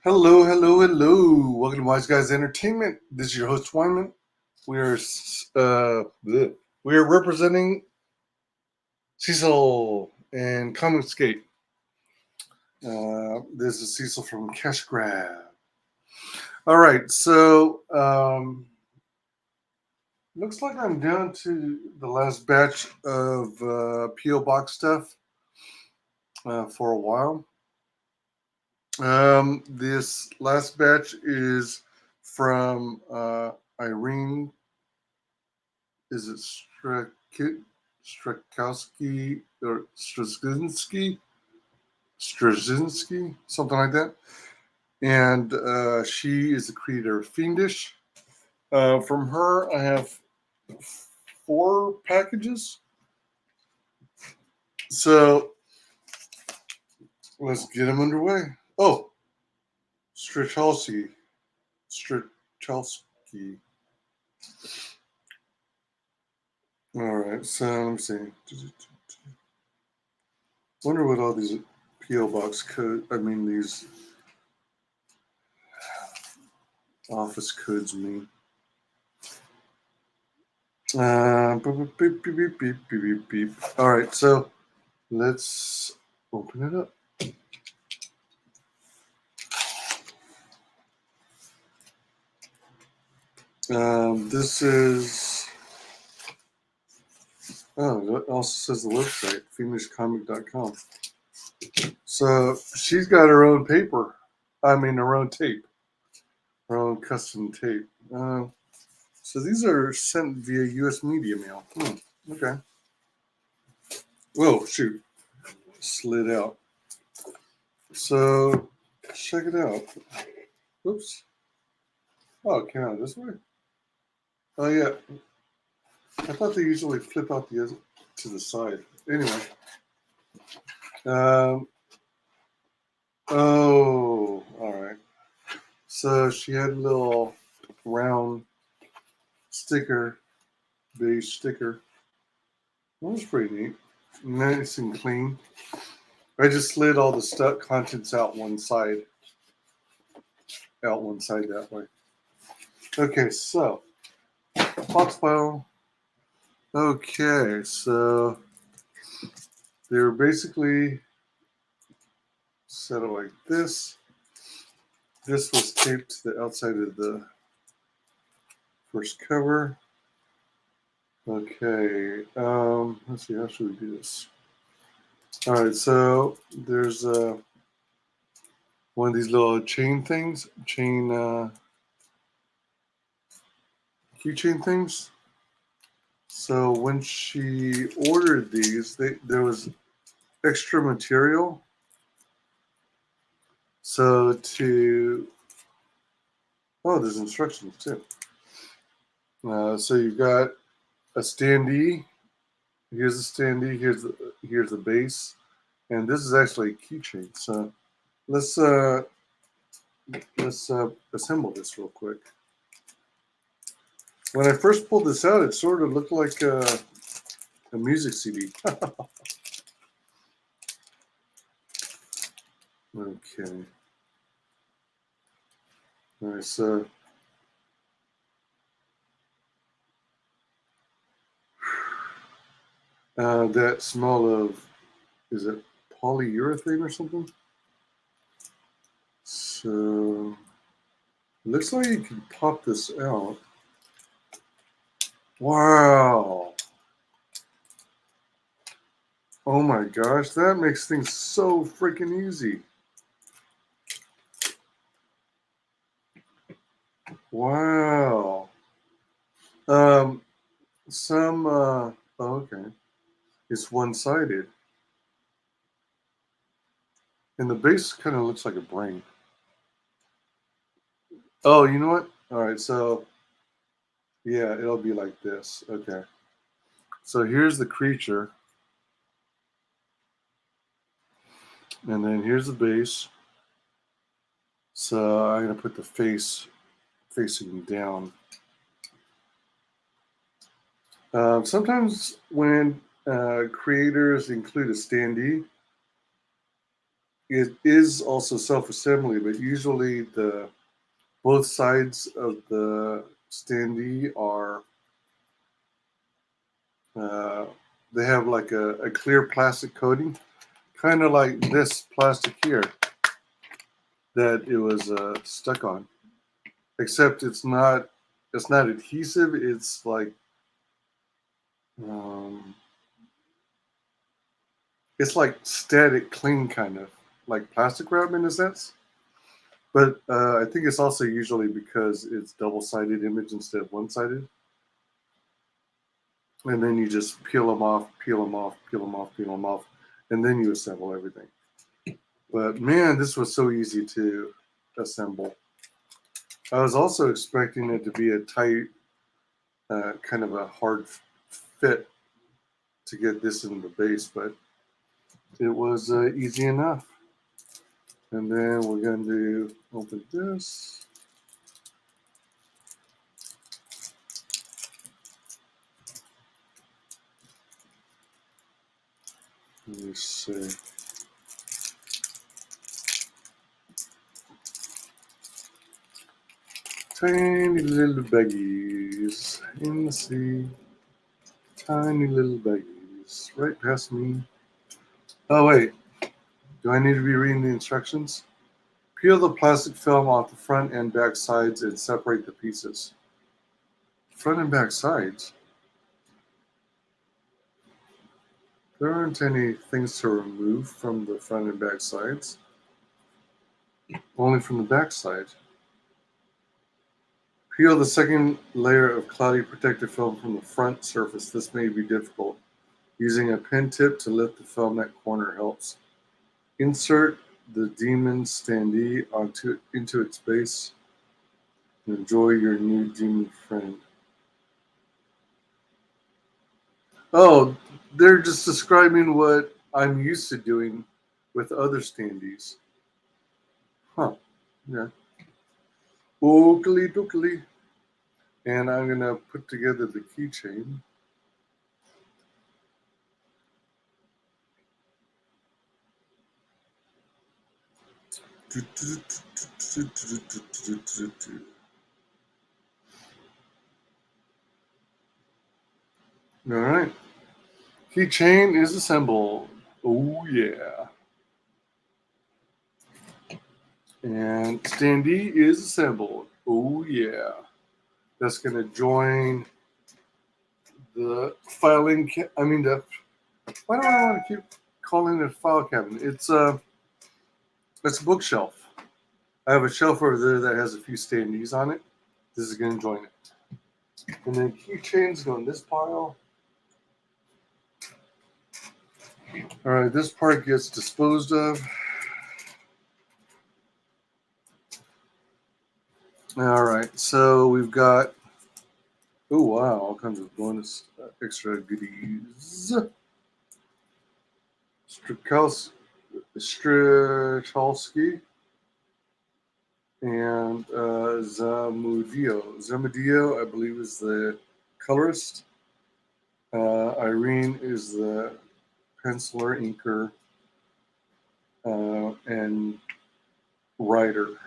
Hello, hello, hello. Welcome to WyzGyz Entertainment. This is your host, Wyman. We are representing Cecil and Comicsgate. This is Cecil from Cash Grab. All right, so looks like I'm down to the last batch of PO Box stuff for a while. This last batch is from Irene. Is it Strakowski or Straczynski, something like that? And she is the creator of Fiendish. From her, I have 4 packages. So let's get them underway. Oh, Strachalski. All right, so let me see. Wonder what all these PO box these office codes mean. Beep, beep, beep, beep, beep, beep, beep. All right, so let's open it up. This is. Oh, it also says the website, fiendishcomic.com. So she's got her own paper. Her own tape. Her own custom tape. So these are sent via U.S. media mail. Okay. Whoa, shoot. Slid out. So check it out. Oops. Oh, it came out this way? Oh, yeah. I thought they usually flip out to the side. Anyway. Oh, all right. So she had a little round sticker, beige sticker. That was pretty neat. Nice and clean. I just slid all the contents out one side that way. Okay, so box file. Okay, so they're basically set up like this. This was taped to the outside of the first cover. Okay, let's see, how should we do this? All right, so there's one of these little chain things, keychain things. So when she ordered these, there was extra material. So there's instructions too. So you've got a standee. Here's the standee. Here's the base, and this is actually a keychain. So let's assemble this real quick. When I first pulled this out, it sort of looked like a music CD. Okay. All right, so that smell of, is it polyurethane or something? So it looks like you can pop this out. Wow. Oh my gosh, that makes things so freaking easy. Wow. Okay. It's one-sided. And the base kind of looks like a brain. Oh, you know what? All right, so yeah, it'll be like this. Okay. So here's the creature. And then here's the base. So I'm going to put the face facing down. Sometimes when creators include a standee, it is also self-assembly, but usually both sides of the standee are they have like a clear plastic coating, kind of like this plastic here that it was stuck on. Except it's not adhesive. It's like um, it's like static cling, kind of like plastic wrap in a sense. But I think it's also usually because it's double-sided image instead of one-sided. And then you just peel them off, peel them off, peel them off, peel them off, and then you assemble everything. But man, this was so easy to assemble. I was also expecting it to be a tight, kind of a hard fit to get this in the base, but it was easy enough. And then we're going to open this. Let me see. Tiny little baggies in the sea. Tiny little baggies right past me. Oh, wait. Do I need to be reading the instructions? Peel the plastic film off the front and back sides and separate the pieces. Front and back sides? There aren't any things to remove from the front and back sides. Only from the back side. Peel the second layer of cloudy protective film from the front surface. This may be difficult. Using a pen tip to lift the film that corner helps. Insert the demon standee into its base and enjoy your new demon friend. Oh, they're just describing what I'm used to doing with other standees. Huh. Yeah. Oakley dookly. And I'm going to put together the keychain. All right. Keychain is assembled. Oh, yeah. And standee is assembled. Oh, yeah. That's going to join the filing. Why do I want to keep calling it a file cabinet? It's a bookshelf. I have a shelf over there that has a few standees on it. This is going to join it. And then keychains go in this pile. All right, this part gets disposed of. All right, so we've got, oh wow, all kinds of bonus extra goodies. Strachalski and Zamudio. Zamudio, I believe, is the colorist. Irene is the penciler, inker, and writer,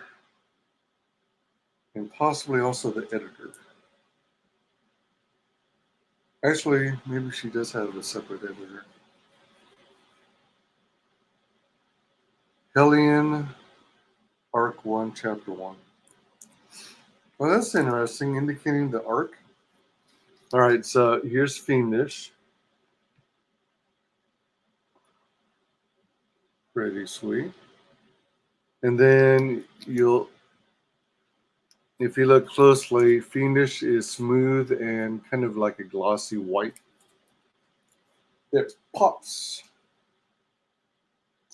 and possibly also the editor. Actually, maybe she does have a separate editor. Hellion, Arc 1, Chapter 1. Well, that's interesting, indicating the arc. All right, so here's Fiendish. Pretty sweet. And then if you look closely, Fiendish is smooth and kind of like a glossy white. It pops.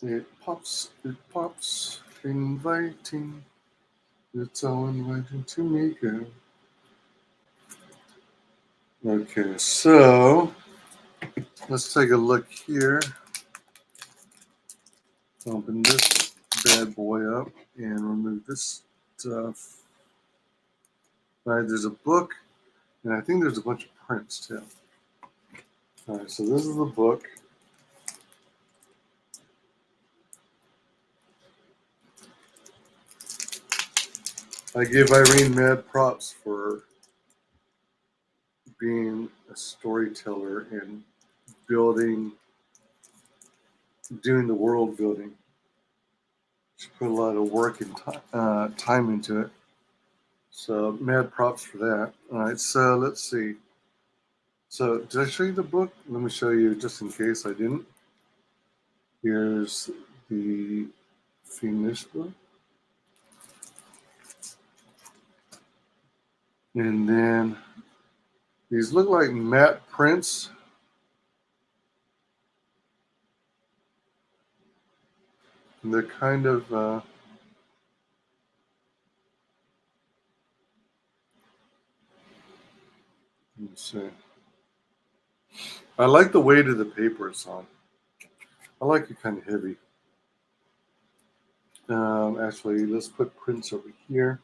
It pops. It pops. Inviting. It's all inviting to me, girl. Okay, so let's take a look here. Open this bad boy up and remove this stuff. All right, there's a book, and I think there's a bunch of prints too. All right, so this is the book. I give Irene mad props for being a storyteller and building, doing the world building. She put a lot of work and time into it. So mad props for that. All right, so let's see. So did I show you the book? Let me show you just in case I didn't. Here's the Fiendish book. And then these look like matte prints. And they're kind of let me see. I like the weight of the paper it's on. I like it kind of heavy. Actually, let's put prints over here.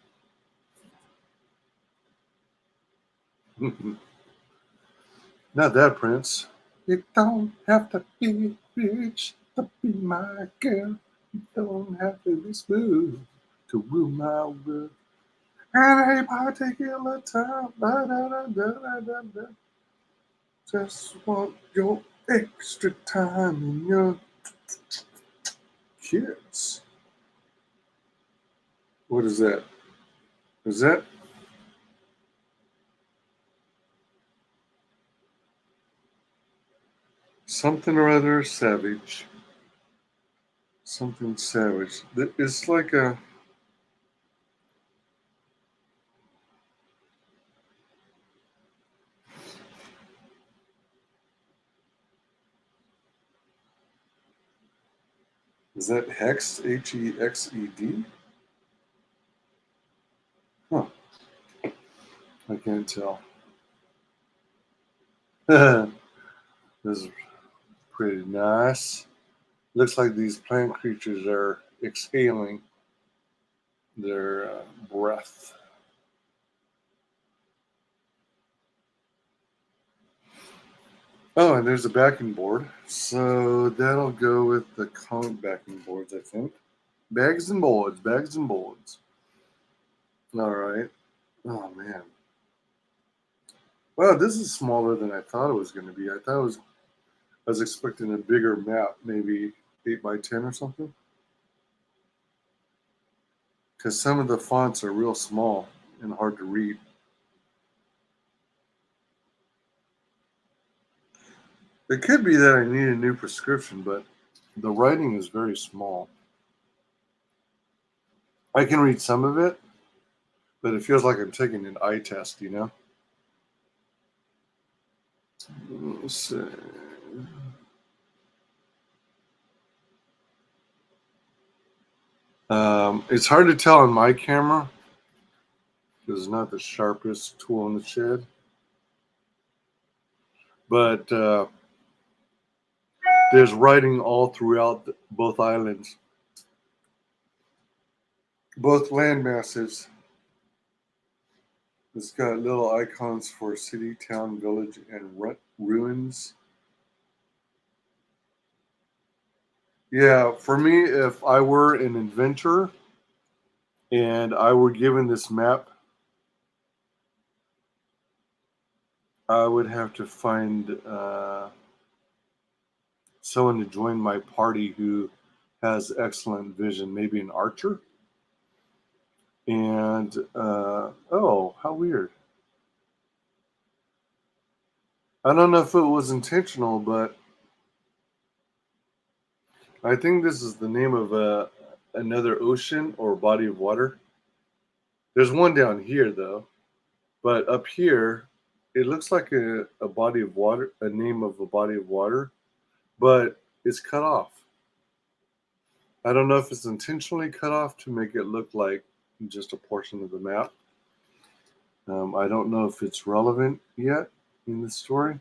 Not that Prince. You don't have to be rich to be my girl. You don't have to be smooth to rule my world. And a particular time, just want your extra time and your kids. What is that? Is that? Something or other savage. Something savage. It's like a. Is that Hex? Hexed? Huh. I can't tell. This is pretty nice. Looks like these plant creatures are exhaling their breath. Oh, and there's a backing board. So that'll go with the comic backing boards, I think. Bags and boards, bags and boards. All right. Oh, man. Well, this is smaller than I thought it was going to be. I was expecting a bigger map, maybe 8 by 10 or something. Because some of the fonts are real small and hard to read. It could be that I need a new prescription, but the writing is very small. I can read some of it, but it feels like I'm taking an eye test, you know? Let's see. It's hard to tell on my camera because it's not the sharpest tool in the shed. But there's writing all throughout both islands, both land masses. It's got little icons for city, town, village, and ruins. Yeah, for me, if I were an inventor and I were given this map, I would have to find someone to join my party who has excellent vision, maybe an archer. And oh, how weird. I don't know if it was intentional, but I think this is the name of another ocean or body of water. There's one down here, though. But up here, it looks like a body of water, a name of a body of water, but it's cut off. I don't know if it's intentionally cut off to make it look like just a portion of the map. I don't know if it's relevant yet in the story.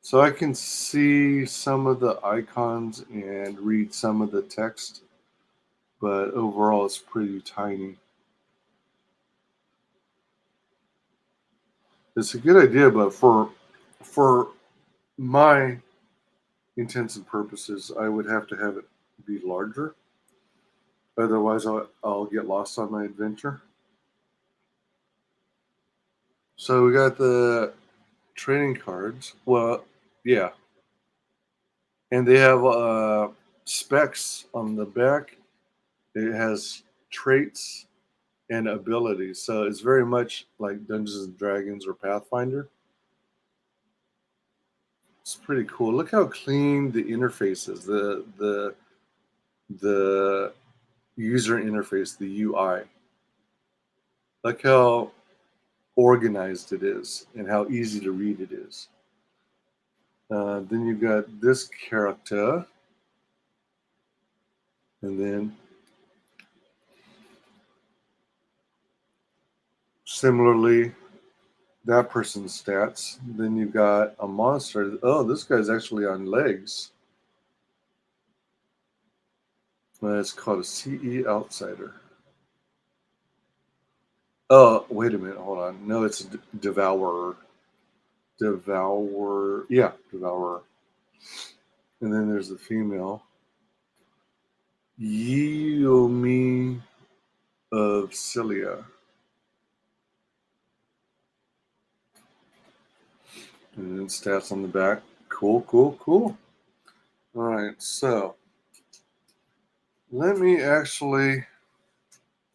So I can see some of the icons and read some of the text, but overall it's pretty tiny. It's a good idea, but for my intents and purposes, I would have to have it be larger. Otherwise, I'll get lost on my adventure. So we got the trading cards. Well, yeah. And they have specs on the back. It has traits and abilities. So it's very much like Dungeons and Dragons or Pathfinder. It's pretty cool. Look how clean the interface is. The user interface, the UI. Look how organized it is and how easy to read it is. Then you've got this character, and then similarly, that person's stats. Then you've got a monster. Oh, this guy's actually on legs. It's called a CE Outsider. Oh, wait a minute. Hold on. No, it's a Devourer. Devourer. Yeah, Devourer. And then there's the female. Yiomi of Cilia. And then stats on the back. Cool, cool, cool. All right, so let me actually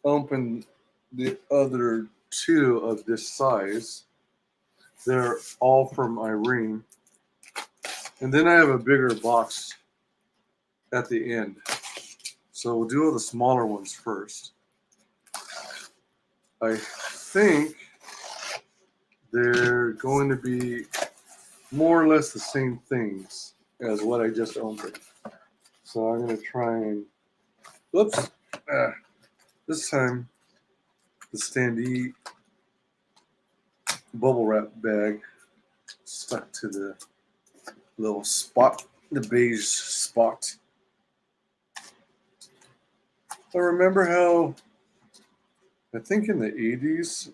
open the other two of this size. They're all from Irene. And then I have a bigger box at the end. So we'll do all the smaller ones first. I think they're going to be more or less the same things as what I just opened. So I'm going to try and, whoops, this time the standee bubble wrap bag stuck to the little spot, the beige spot. I remember how, I think in the 80s,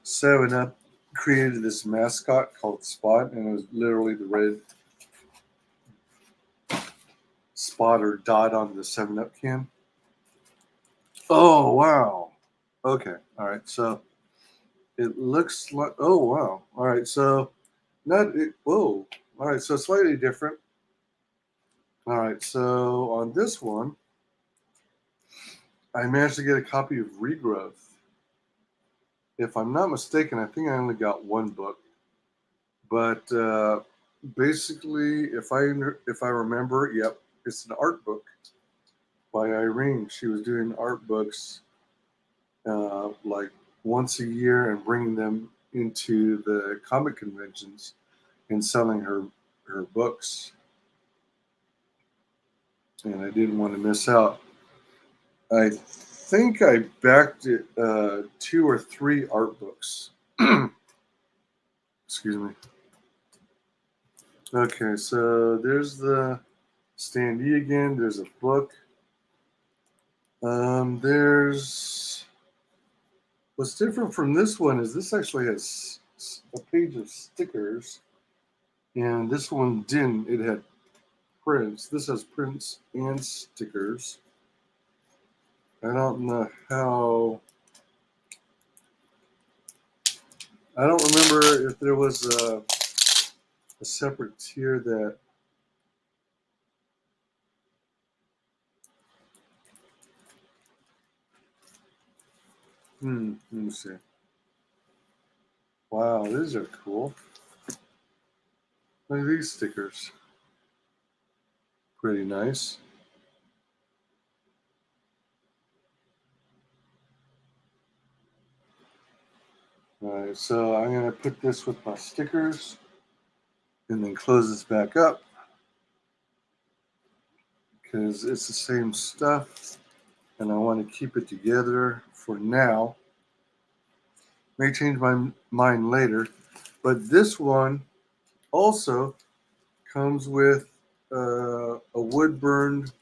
7-Up created this mascot called Spot, and it was literally the red spot or dot on the 7-Up can. Oh, wow. Okay. All right. So it looks like, oh, wow. All right. So whoa. All right. So slightly different. All right. So on this one, I managed to get a copy of Regrowth. If I'm not mistaken, I think I only got one book. But basically, if I remember, yep, it's an art book by Irene. She was doing art books like once a year and bringing them into the comic conventions and selling her books. And I didn't want to miss out. I think I backed it 2 or 3 art books. Excuse me. Okay, so there's the standee again. There's a book. There's what's different from this one is this actually has a page of stickers, and this one didn't. It had prints. This has prints and stickers. I don't know how. I don't remember if there was a separate tier that. Let me see. Wow, these are cool. Look at these stickers. Pretty nice. All right, so I'm going to put this with my stickers and then close this back up because it's the same stuff and I want to keep it together for now. May change my mind later, but this one also comes with a wood-burned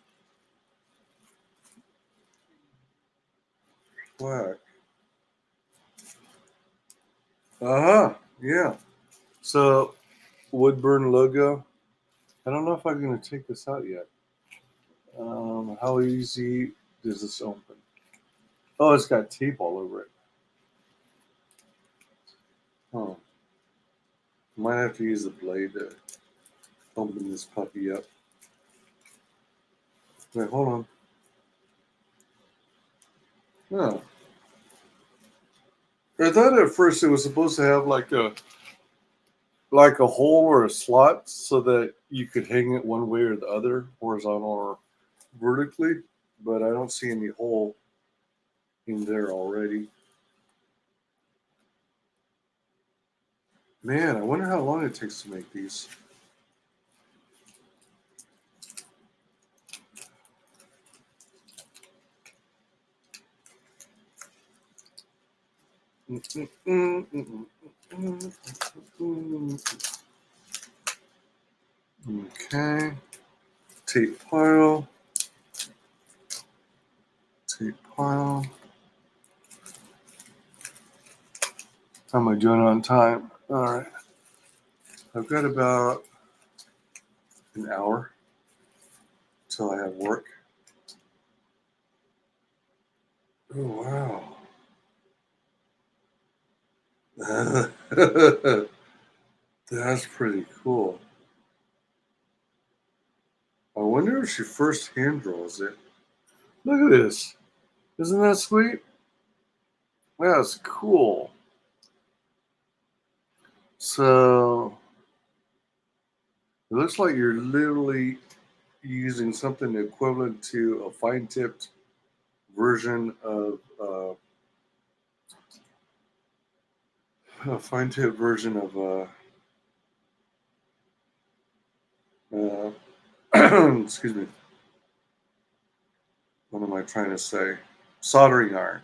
plaque. Yeah. So, wood-burn logo. I don't know if I'm going to take this out yet. How easy does this open? Oh, it's got tape all over it. Oh. Might have to use the blade to open this puppy up. Wait, hold on. No. I thought at first it was supposed to have like a hole or a slot so that you could hang it one way or the other, horizontal or vertically, but I don't see any hole in there already. Man, I wonder how long it takes to make these. Okay. Tape pile. Tape pile. How am I doing on time? All right. I've got about an hour till I have work. Oh, wow. That's pretty cool. I wonder if she first hand draws it. Look at this. Isn't that sweet? That's cool. So it looks like you're literally using something equivalent to a fine-tipped version of excuse me. What am I trying to say? Soldering iron.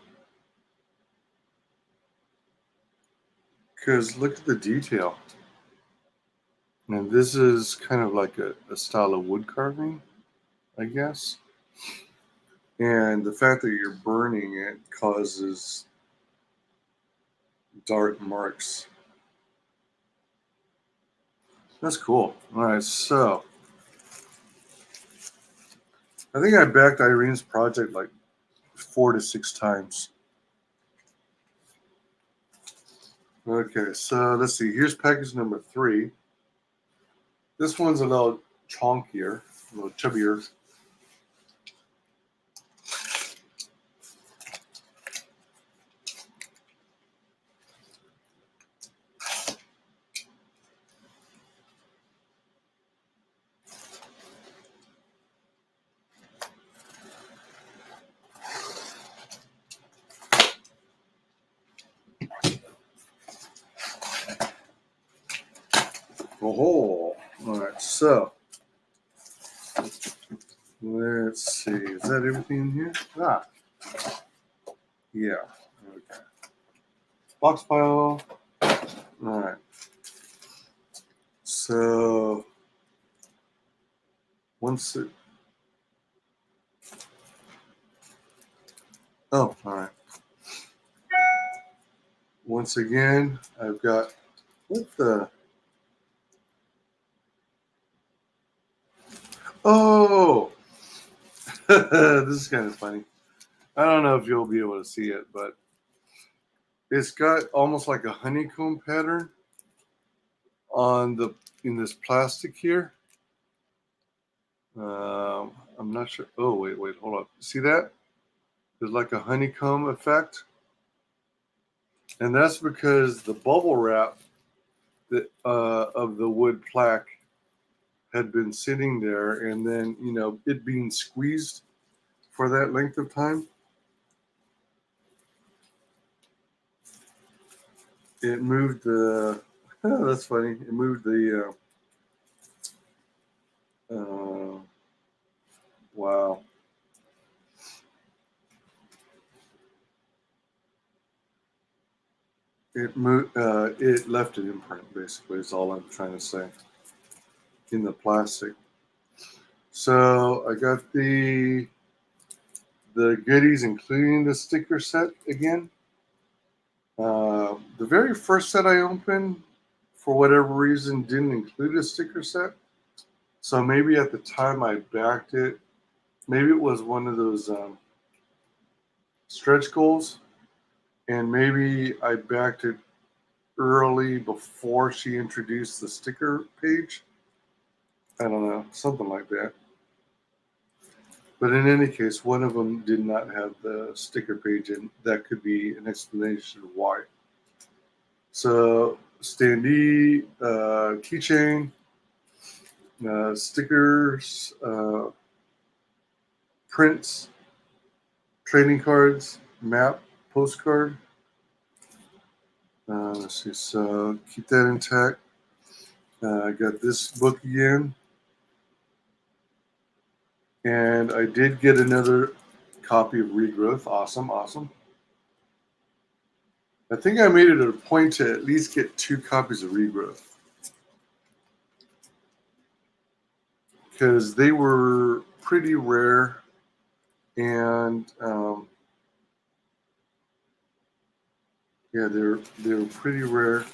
Because look at the detail. And this is kind of like a style of wood carving, I guess. And the fact that you're burning it causes dark marks. That's cool. All right, so I think I backed Irene's project like 4 to 6 times. Okay, so let's see. Here's package number 3. This one's a little chonkier, a little chubbier. Oh, all right. So let's see. Is that everything in here? Ah, yeah. Okay. Box pile. All right. So once it. Oh, all right. Once again, I've got what the. Oh, this is kind of funny. I don't know if you'll be able to see it, but it's got almost like a honeycomb pattern in this plastic here. I'm not sure. Oh, wait, hold on. See that? There's like a honeycomb effect, and that's because the bubble wrap of the wood plaque had been sitting there, and then it being squeezed for that length of time. It moved the. Oh, that's funny. It moved the. Wow. It moved. It left an imprint. Basically, is all I'm trying to say. In the plastic. So I got the goodies, including the sticker set again. The very first set I opened, for whatever reason, didn't include a sticker set. So maybe at the time I backed it, maybe it was one of those stretch goals, and maybe I backed it early before she introduced the sticker page. I don't know, something like that. But in any case, one of them did not have the sticker page, and that could be an explanation of why. So, standee, keychain, stickers, prints, trading cards, map, postcard. Let's see, so keep that intact. I got this book again. And I did get another copy of Regrowth. Awesome, awesome. I think I made it a point to at least get 2 copies of Regrowth. Because they were pretty rare. And yeah, they were pretty rare.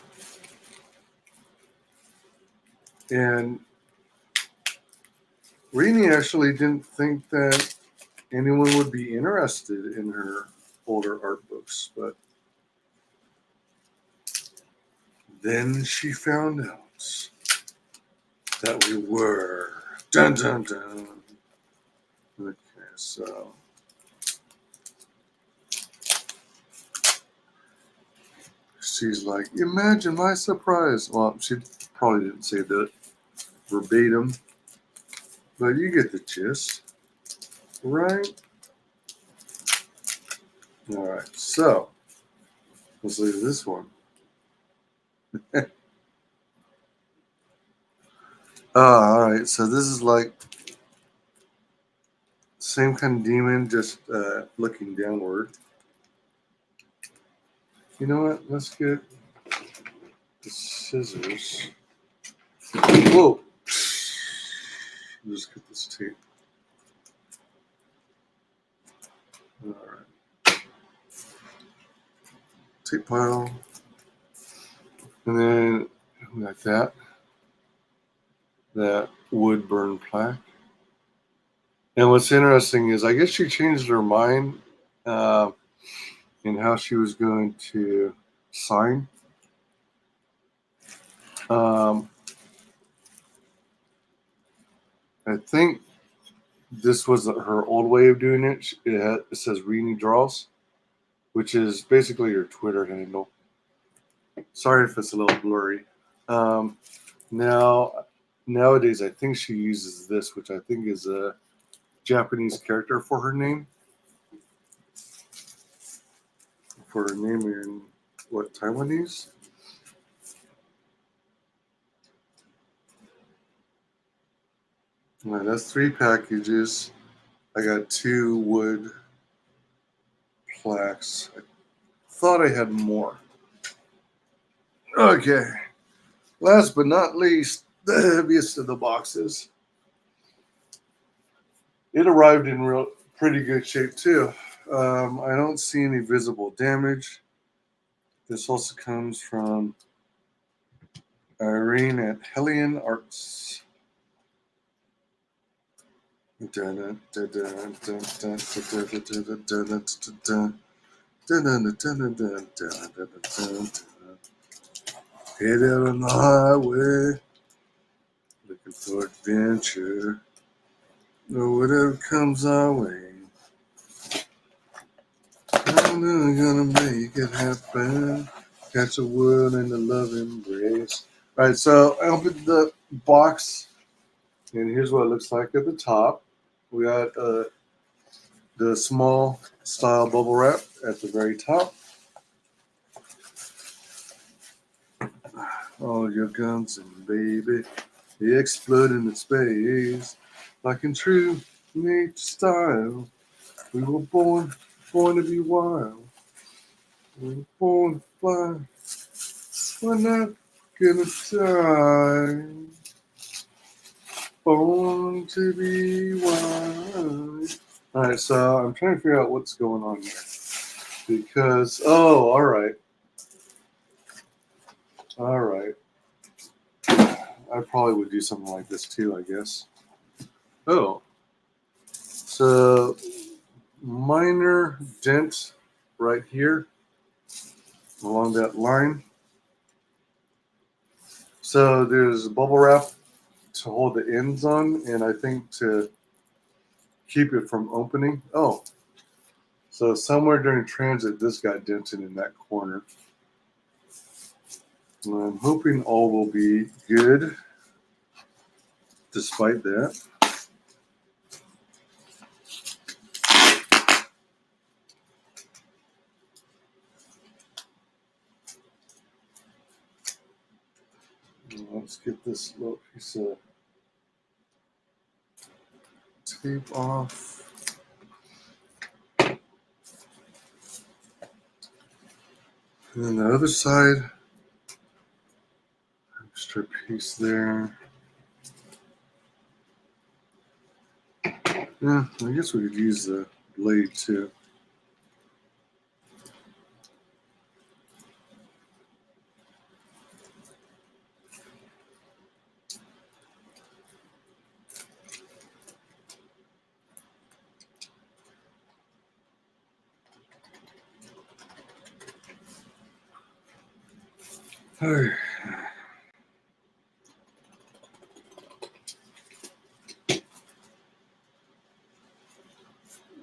And Irene actually didn't think that anyone would be interested in her older art books, but then she found out that we were. Dun dun dun. Okay, so she's like, imagine my surprise. Well, she probably didn't say that verbatim, but you get the gist, right? All right, so let's look at this one. All right, so this is like same kind of demon, just looking downward. You know what? Let's get the scissors. Whoa! Just get this tape. All right. Tape pile. And then like that. That wood burn plaque. And what's interesting is I guess she changed her mind in how she was going to sign. I think this was her old way of doing it. It says Irene Draws, which is basically her Twitter handle. Sorry if it's a little blurry. Nowadays, I think she uses this, which I think is a Japanese character for her name. For her name in what, Taiwanese? All right, that's 3 packages. I got 2 wood plaques. I thought I had more. Okay. Last but not least, the heaviest of the boxes. It arrived in pretty good shape too. I don't see any visible damage. This also comes from Irene at Hellion Arts. Headed on the highway, looking for adventure, or whatever comes our way. I'm gonna make it happen. Catch a world in the love embrace. All right, so I opened the box, and here's what it looks like at the top. We got the small style bubble wrap at the very top. All your guns and baby, they explode into space like in true nature style. We were born to be wild. We were born to fly. We're not gonna die. Born to be wild. All right, so I'm trying to figure out what's going on here because all right. I probably would do something like this too, I guess. Oh, So minor dent right here along that line. So there's bubble wrap to hold the ends on, and I think to keep it from opening. Oh, so somewhere during transit, this got dented in that corner. And I'm hoping all will be good despite that. Let's get this little piece of tape off. And then the other side, extra piece there. Yeah, I guess we could use the blade too. All right.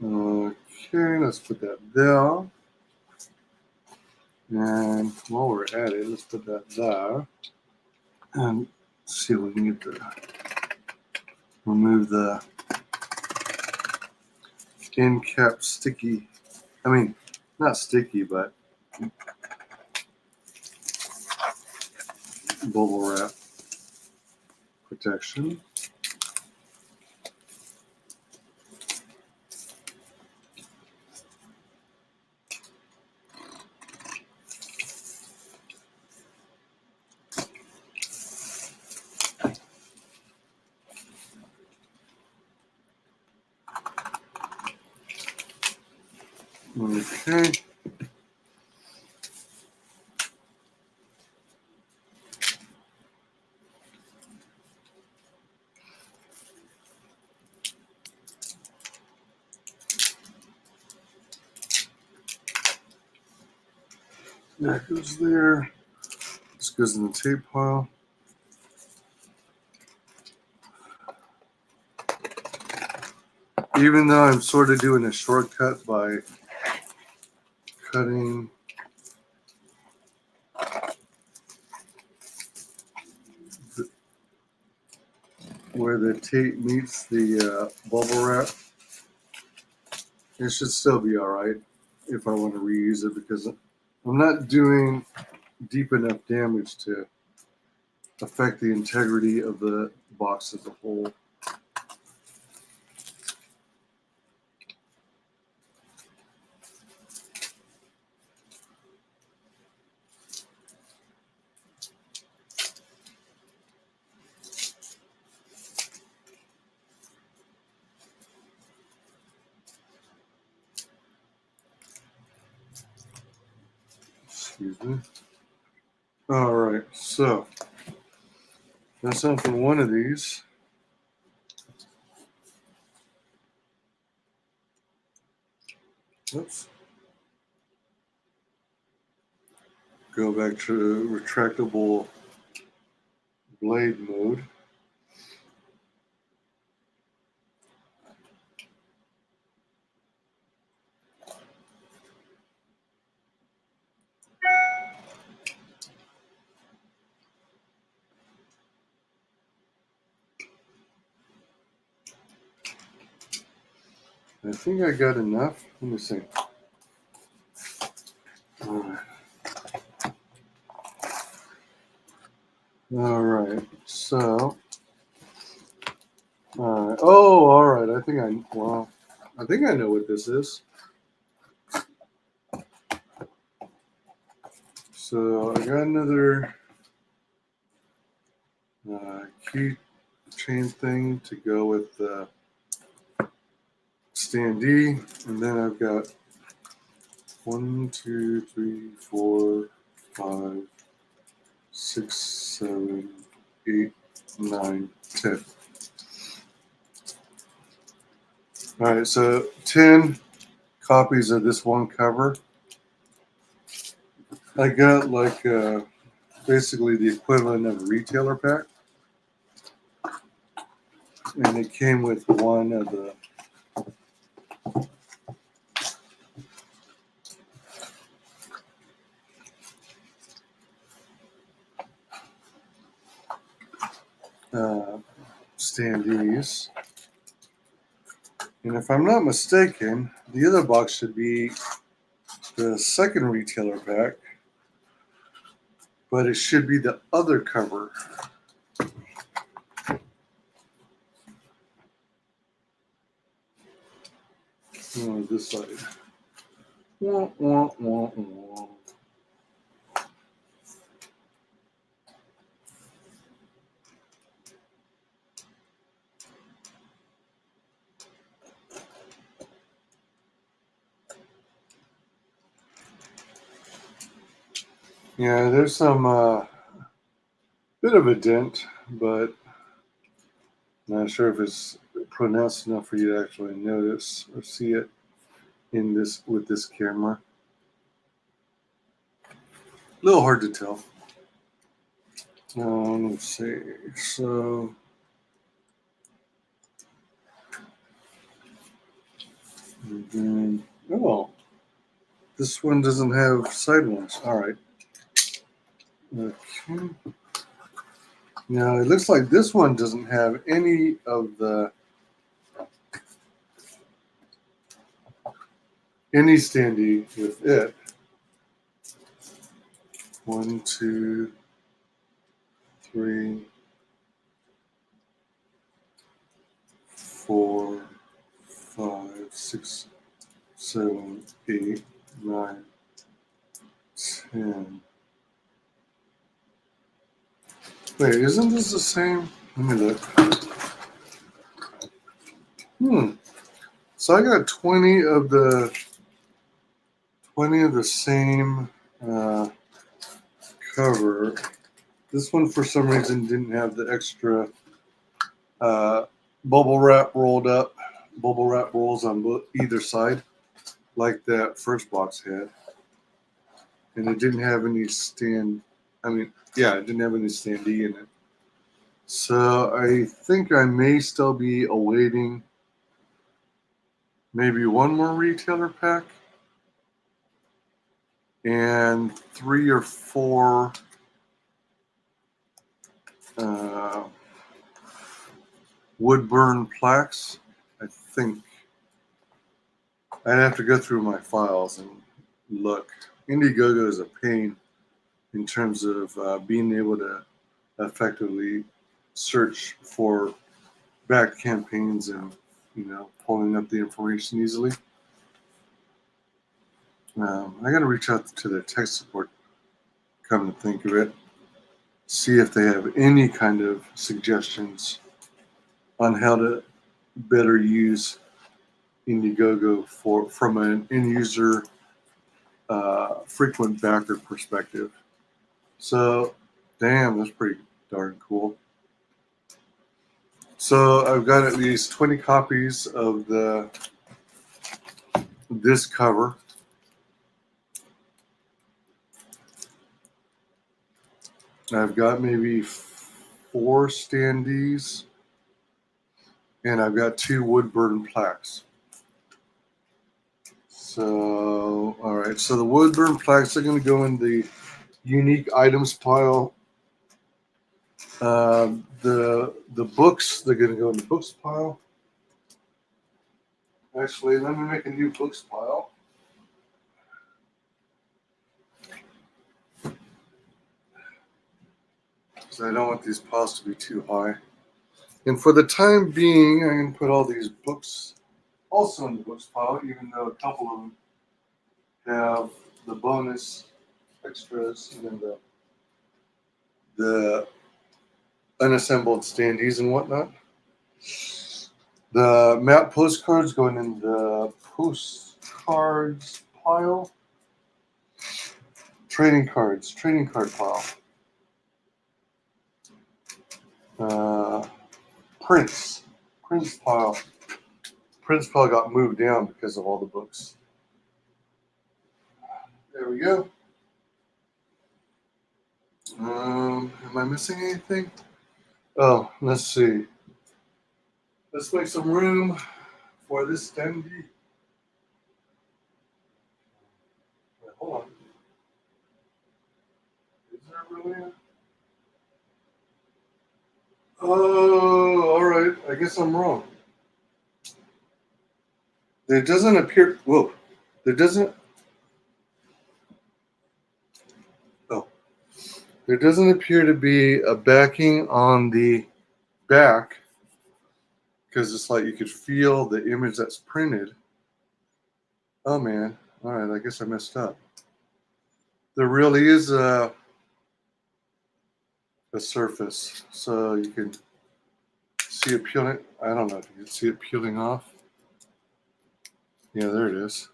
Okay, let's put that there. And while we're at it, let's put that there. And see if we can get remove the end cap sticky. I mean, not sticky, but bubble wrap protection. Okay. That goes there. This goes in the tape pile. Even though I'm sort of doing a shortcut by cutting where the tape meets the bubble wrap, it should still be all right if I want to reuse it, because I'm not doing deep enough damage to affect the integrity of the box as a whole. Excuse me. All right, so that's on for one of these. Oops. Go back to retractable blade mode. I think I got enough. Let me see. All right. So, oh, all right. I think I know what this is. So I got another key chain thing to go with the standee, and then I've got 1, 2, 3, 4, 5, 6, 7, 8, 9, 10. All right, so 10 copies of this one cover. I got like basically the equivalent of a retailer pack. And it came with one of the standees. And if I'm not mistaken, the other box should be the second retailer pack, but it should be the other cover. Oh, this side. Wah, wah, wah, wah. Yeah, there's some bit of a dent, but not sure if it's pronounced enough for you to actually notice or see it in this with this camera. A little hard to tell. Let's see. So then, oh, this one doesn't have side ones. All right. Okay. Now it looks like this one doesn't have any of the any standee with it. 1, 2, 3, 4, 5, 6, 7, 8, 9, 10. Wait, isn't this the same? Let me look. So I got 20 of the same cover. This one, for some reason, didn't have the extra bubble wrap rolls on either side, like that first box had. And it didn't have any it didn't have any standee in it. So I think I may still be awaiting maybe one more retailer pack and 3 or 4 wood burn plaques. I think I'd have to go through my files and look. Indiegogo is a pain in terms of being able to effectively search for back campaigns and pulling up the information easily. I got to reach out to their tech support. Come to think of it, see if they have any kind of suggestions on how to better use Indiegogo from an end user frequent backer perspective. So, damn, that's pretty darn cool. So I've got at least 20 copies of this cover. I've got maybe 4 standees, and I've got 2 wood burn plaques. So, all right. So the wood burn plaques are going to go in the unique items pile. The books, they're going to go in the books pile. Actually, let me make a new books pile. Because I don't want these piles to be too high. And for the time being, I'm going to put all these books also in the books pile, even though a couple of them have the bonus extras and then the unassembled standees and whatnot. The map postcards going in the postcards pile. Trading card pile. Prints pile. Prints probably got moved down because of all the books. There we go. Am I missing anything? Oh, let's see. Let's make some room for this dandy. Wait, hold on. Is there really a... Oh, all right. I guess I'm wrong. There doesn't appear. Whoa. There doesn't. Oh. There doesn't appear to be a backing on the back because it's like you could feel the image that's printed. Oh man. All right. I guess I messed up. There really is a surface, so you can see it peeling. I don't know if you can see it peeling off. Yeah, there it is.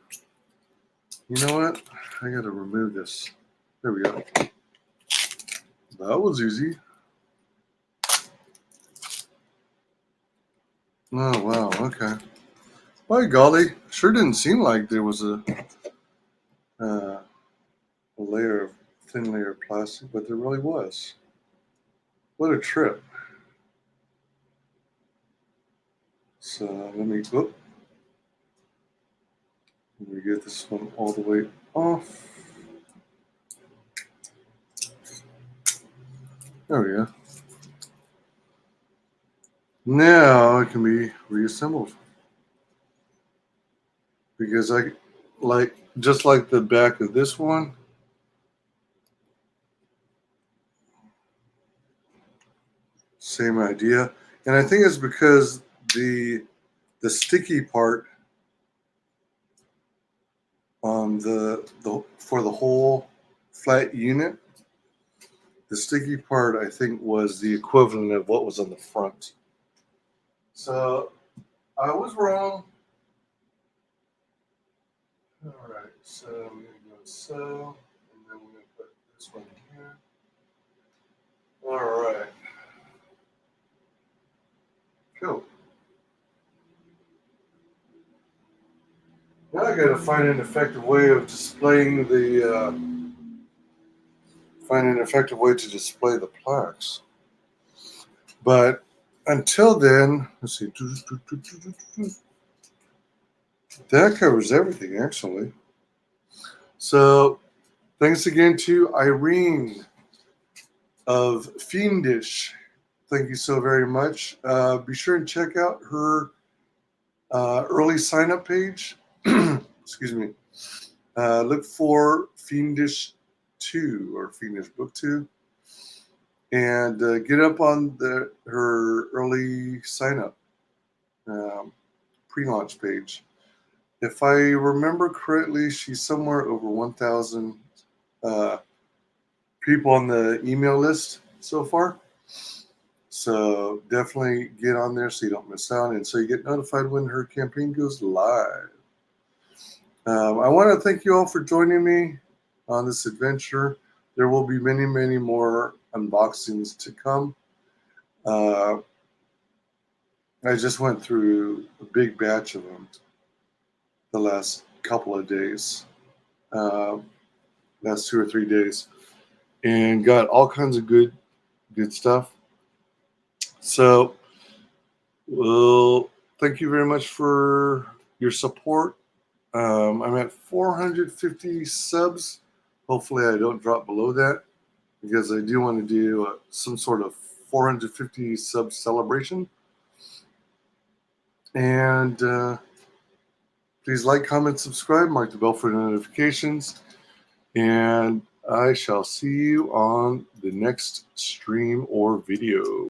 You know what? I got to remove this. There we go. That was easy. Oh, wow. Okay. By golly, sure didn't seem like there was a layer of thin layer of plastic, but there really was. What a trip. So let me get this one all the way off. There we go. Now it can be reassembled. Because just like the back of this one, same idea. And I think it's because the sticky part on the for the whole flat unit, the sticky part I think was the equivalent of what was on the front. So I was wrong. All right, so I'm going to go so, and then we're going to put this one here. All right. Cool. Now I got to find an effective way of displaying the plaques. But until then, let's see. That covers everything, actually. So, thanks again to Irene of Fiendish. Thank you so very much. Be sure and check out her early sign-up page. Excuse me. Look for Fiendish 2 or Fiendish Book 2. And get up on her early sign-up pre-launch page. If I remember correctly, she's somewhere over 1,000 people on the email list so far. So definitely get on there so you don't miss out, and so you get notified when her campaign goes live. I want to thank you all for joining me on this adventure. There will be many, many more unboxings to come. I just went through a big batch of them the last couple of days, last 2 or 3 days, and got all kinds of good stuff. So, well, thank you very much for your support. I'm at 450 subs. Hopefully I don't drop below that, because I do want to do some sort of 450 sub celebration. And please like, comment, subscribe, mark the bell for notifications, and I shall see you on the next stream or video.